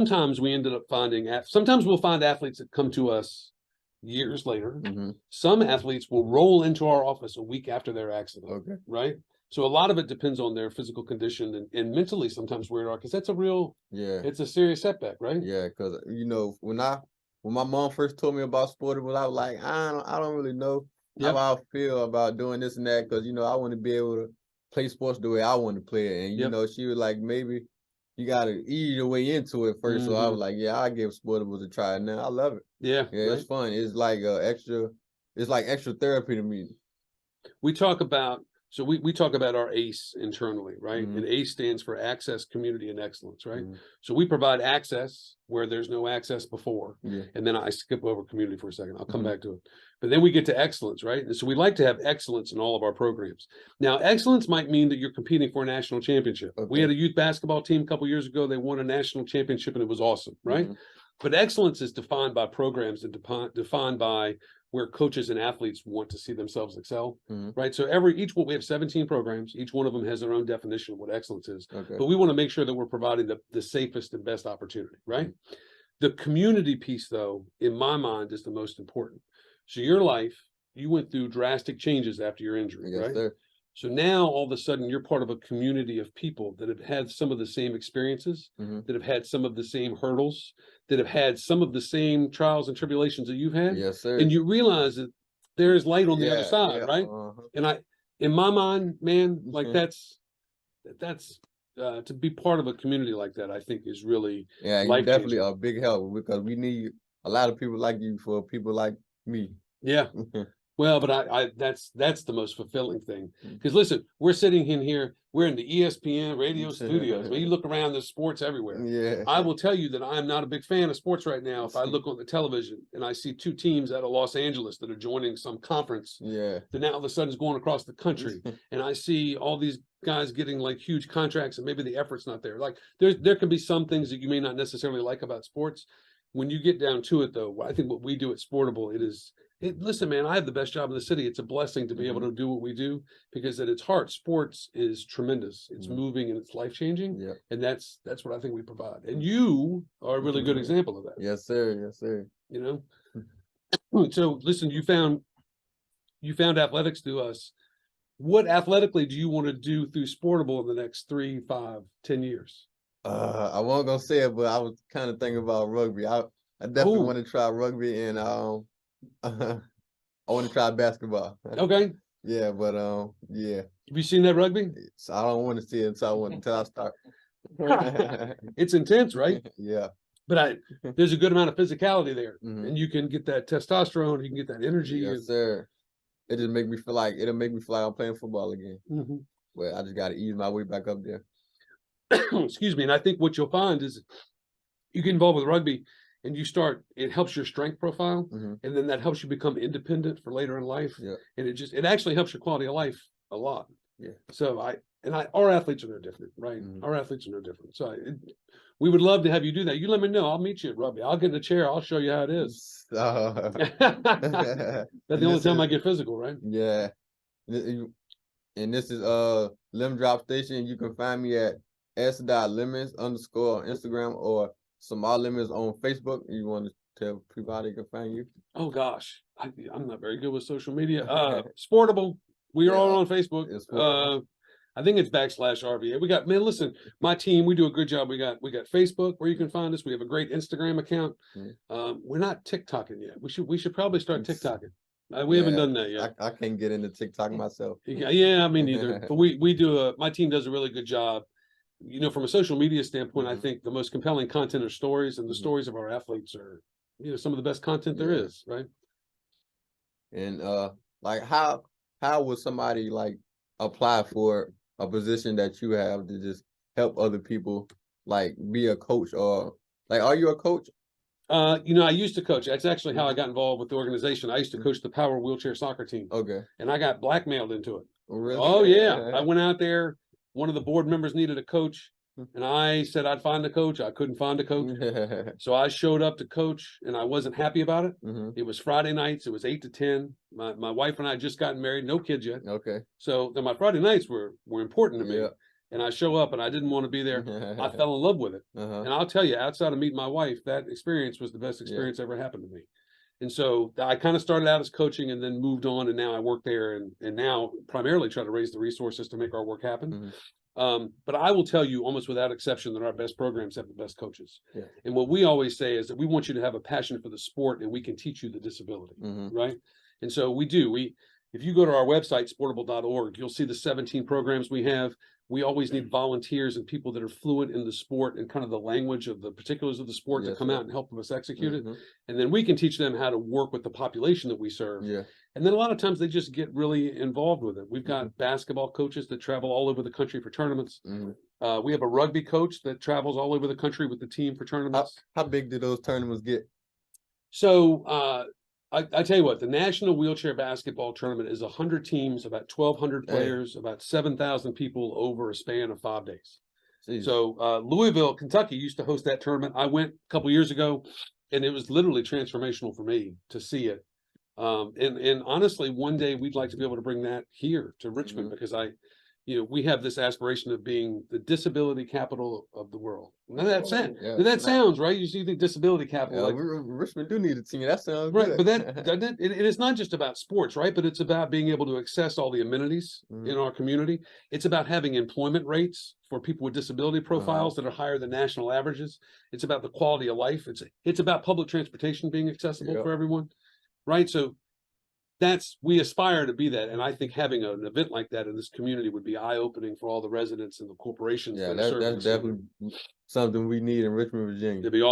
sometimes we ended up finding, sometimes we'll find athletes that come to us years later. Some athletes will roll into our office a week after their accident. Okay. Right. So a lot of it depends on their physical condition and mentally sometimes where they are, because that's a real, it's a serious setback, right? Yeah, because you know, when my mom first told me about Sportable, I was like, I don't really know how I feel about doing this and that, because you know, I want to be able to play sports the way I want to play it. And you know, she was like, maybe you gotta ease your way into it first. So I was like, yeah, I'll give Sportables a try. Now I love it. Yeah, it's fun. It's like extra therapy to me. We talk about, so we talk about our ACE internally, right? And ACE stands for Access, Community, and Excellence, right? So we provide access where there's no access before. And then I skip over community for a second. I'll come back to it. But then we get to excellence, right? And so we like to have excellence in all of our programs. Now, excellence might mean that you're competing for a national championship. We had a youth basketball team a couple of years ago. They won a national championship and it was awesome, right? But excellence is defined by programs and defined by where coaches and athletes want to see themselves excel, right? So we have 17 programs. Each one of them has their own definition of what excellence is. But we want to make sure that we're providing the safest and best opportunity, right? The community piece, though, in my mind, is the most important. So your life, you went through drastic changes after your injury, right? Sir. So now all of a sudden you're part of a community of people that have had some of the same experiences, that have had some of the same hurdles, that have had some of the same trials and tribulations that you've had. Yes, sir. And you realize that there is light on the other side, right? And in my mind, man, like that's to be part of a community like that, I think is really definitely a big help, because we need a lot of people like you for people like me. Yeah. Well, but that's the most fulfilling thing. Because listen, we're sitting in here, we're in the ESPN radio studios. When you look around, there's sports everywhere. Yeah. I will tell you that I'm not a big fan of sports right now. If I look on the television and I see two teams out of Los Angeles that are joining some conference, that now all of a sudden is going across the country, and I see all these guys getting like huge contracts and maybe the effort's not there. Like there can be some things that you may not necessarily like about sports. When you get down to it, though, I think what we do at Sportable, listen, man, I have the best job in the city. It's a blessing to be able to do what we do, because at its heart, sports is tremendous. It's moving and it's life-changing. And that's what I think we provide. And you are a really good example of that. Yes, sir. Yes, sir. You know? So listen, you found athletics through us. What athletically do you want to do through Sportable in the next 3, 5, 10 years? I wasn't gonna say it, but I was kind of thinking about rugby. I definitely want to try rugby, and I want to try basketball. Okay. Yeah, but yeah. Have you seen that rugby? So I don't want to see it until I start. It's intense, right? Yeah. But there's a good amount of physicality there, and you can get that testosterone, you can get that energy. Yes, sir. It'll make me feel like I'm playing football again. But I just got to ease my way back up there. Excuse me. And I think what you'll find is you get involved with rugby and it helps your strength profile, and then that helps you become independent for later in life. And it actually helps your quality of life a lot. So our athletes are no different, right? Our athletes are no different. So we would love to have you do that. You let me know. I'll meet you at rugby. I'll get in a chair. I'll show you how it is. That's the only time I get physical, right? Yeah. And this is Lemon Drop Station. You can find me at s.lemons_ on Instagram, or Small Lemons on Facebook. You want to tell people how they can find you? Oh gosh, I'm not very good with social media. Sportable. We are all on Facebook. I think it's /RVA. We got, man, listen, my team, we do a good job. We got Facebook where you can find us. We have a great Instagram account. We're not TikToking yet. We should probably start TikToking. We haven't done that yet. I can't get into TikTok myself. Yeah, I mean neither. But we do my team does a really good job. You know, from a social media standpoint, I think the most compelling content are stories, and the stories of our athletes are, some of the best content there is, right? And like how would somebody like apply for a position that you have to just help other people, like be a coach, or like, are you a coach? I used to coach. That's actually how I got involved with the organization. I used to coach the Power wheelchair soccer team. Okay. And I got blackmailed into it. Oh, really? Oh yeah. I went out there. One of the board members needed a coach, and I said I'd find a coach. I couldn't find a coach. So I showed up to coach, and I wasn't happy about it. It was Friday nights. It was 8 to 10. My wife and I had just gotten married, no kids yet. Okay. So then my Friday nights were important to me. and I show up and I didn't want to be there, I fell in love with it. And I'll tell you, outside of meeting my wife, that experience was the best experience ever happened to me. And so I kind of started out as coaching and then moved on, and now I work there and now primarily try to raise the resources to make our work happen. But I will tell you almost without exception that our best programs have the best coaches. And what we always say is that we want you to have a passion for the sport, and we can teach you the disability, right? And so we do. If you go to our website, sportable.org, you'll see the 17 programs we have. We always need volunteers and people that are fluent in the sport and kind of the language of the particulars of the sport to come out and help us execute it. And then we can teach them how to work with the population that we serve. And then a lot of times they just get really involved with it. We've got basketball coaches that travel all over the country for tournaments. We have a rugby coach that travels all over the country with the team for tournaments. How big do those tournaments get? So I tell you what, the National Wheelchair Basketball Tournament is 100 teams, about 1,200 players, about 7,000 people over a span of 5 days. Jeez. So Louisville, Kentucky used to host that tournament. I went a couple years ago, and it was literally transformational for me to see it. And honestly, one day we'd like to be able to bring that here to Richmond because we have this aspiration of being the disability capital of the world. Now that sounds right. You think disability capital. Richmond do need a team. That sounds right, good. But it is not just about sports, right? But it's about being able to access all the amenities in our community. It's about having employment rates for people with disability profiles that are higher than national averages. It's about the quality of life. It's about public transportation being accessible for everyone, right? So we aspire to be that, and I think having an event like that in this community would be eye-opening for all the residents and the corporations. Yeah, that's definitely something we need in Richmond, Virginia. It'd be awesome.